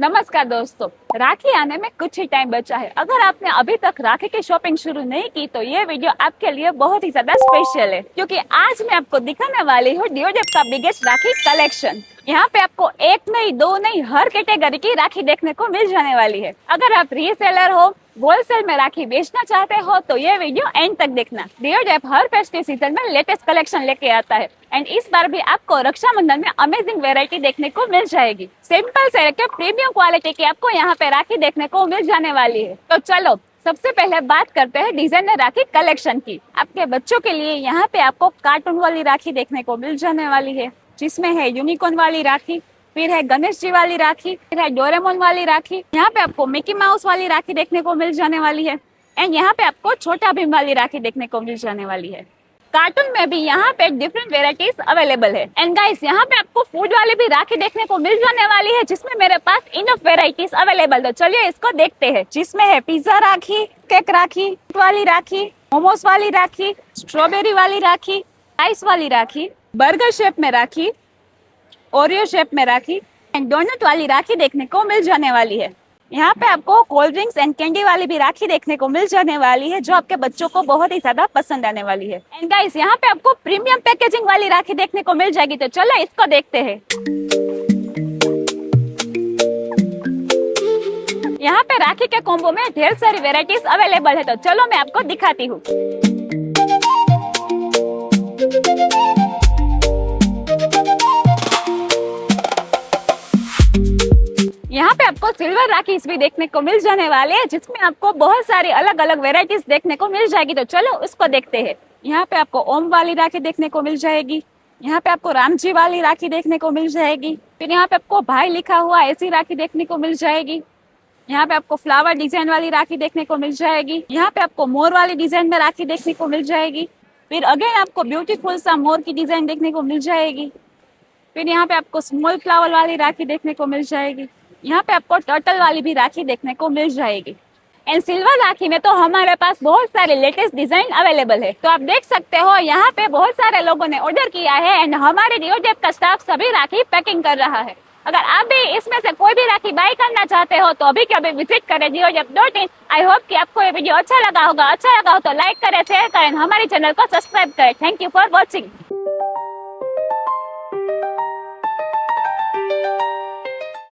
नमस्कार दोस्तों, राखी आने में कुछ ही टाइम बचा है। अगर आपने अभी तक राखी की शॉपिंग शुरू नहीं की तो ये वीडियो आपके लिए बहुत ही ज्यादा स्पेशल है, क्योंकि आज मैं आपको दिखाने वाली हूँ डिओडेप का बिगेस्ट राखी कलेक्शन। यहाँ पे आपको एक नहीं, दो नहीं, हर कैटेगरी की राखी देखने को मिल जाने वाली है। अगर आप रीसेलर हो, होलसेल में राखी बेचना चाहते हो तो ये वीडियो एंड तक देखना। डिओडेप हर फेस्टिव सीजन में लेटेस्ट कलेक्शन लेके आता है एंड इस बार भी आपको रक्षाबंधन में अमेजिंग वैरायटी देखने को मिल जाएगी। सिंपल से लेकर प्रीमियम क्वालिटी की आपको यहाँ पे राखी देखने को मिल जाने वाली है। तो चलो सबसे पहले बात करते हैं डिजाइनर राखी कलेक्शन की। आपके बच्चों के लिए यहाँ पे आपको कार्टून वाली राखी देखने को मिल जाने वाली है, जिसमें है यूनिकॉर्न वाली राखी, फिर है गणेश जी वाली राखी, फिर है डोरेमोन वाली राखी। यहाँ पे आपको मिकी माउस वाली राखी देखने को मिल जाने वाली है एंड यहाँ पे आपको छोटा भीम वाली राखी देखने को मिल जाने वाली है। कार्टून में भी यहाँ पे डिफरेंट वेराइटीज अवेलेबल है एंड गाइस यहाँ पे आपको फूड वाली भी राखी देखने को मिल जाने वाली है, जिसमें मेरे पास इनफ वेराइटीज अवेलेबल। तो चलिए इसको देखते हैं, जिसमें है पिज्जा राखी, केक राखी, वाली राखी, मोमोस वाली राखी, स्ट्रॉबेरी वाली राखी, आइस वाली राखी, बर्गर शेप में राखी, ओरियो शेप में राखी एंड डोनट वाली राखी देखने को मिल जाने वाली है। यहाँ पे आपको कोल्ड ड्रिंक्स एंड कैंडी वाली भी राखी देखने को मिल जाने वाली है, जो आपके बच्चों को बहुत ही ज्यादा पसंद आने वाली है। एंड गाइस यहाँ पे आपको प्रीमियम पैकेजिंग वाली राखी देखने को मिल जाएगी। तो चलो इसको देखते हैं। यहाँ पे राखी के कॉम्बो में ढेर सारी वेराइटीज अवेलेबल है, तो चलो मैं आपको दिखाती हूँ। यहाँ पे आपको सिल्वर राखीज भी देखने को मिल जाने वाले हैं, जिसमें आपको बहुत सारी अलग अलग वेराइटीज देखने को मिल जाएगी। तो चलो उसको देखते हैं। यहाँ पे आपको ओम वाली राखी देखने को मिल जाएगी, यहाँ पे आपको राम जी वाली राखी देखने को मिल जाएगी, फिर यहाँ पे आपको भाई लिखा हुआ ऐसी राखी देखने को मिल जाएगी, यहाँ पे आपको फ्लावर डिजाइन वाली राखी देखने को मिल जाएगी, यहाँ पे आपको मोर वाली डिजाइन में राखी देखने को मिल जाएगी, फिर अगेन आपको ब्यूटीफुल सा मोर की डिजाइन देखने को मिल जाएगी, फिर यहाँ पे आपको स्मॉल फ्लावर वाली राखी देखने को मिल जाएगी, यहाँ पे आपको टर्टल वाली भी राखी देखने को मिल जाएगी। एंड सिल्वर राखी में तो हमारे पास बहुत सारे लेटेस्ट डिजाइन अवेलेबल है। तो आप देख सकते हो यहाँ पे बहुत सारे लोगों ने ऑर्डर किया है एंड हमारे डिओडेप का स्टाफ सभी राखी पैकिंग कर रहा है। अगर आप भी इसमें से कोई भी राखी बाय करना चाहते हो तो अभी के अभी विजिट करें diodep.in। आई होप कि आपको ये वीडियो अच्छा लगा होगा। अच्छा लगा हो तो लाइक करें, शेयर करें, हमारे चैनल को सब्सक्राइब करें। Thank you for watching.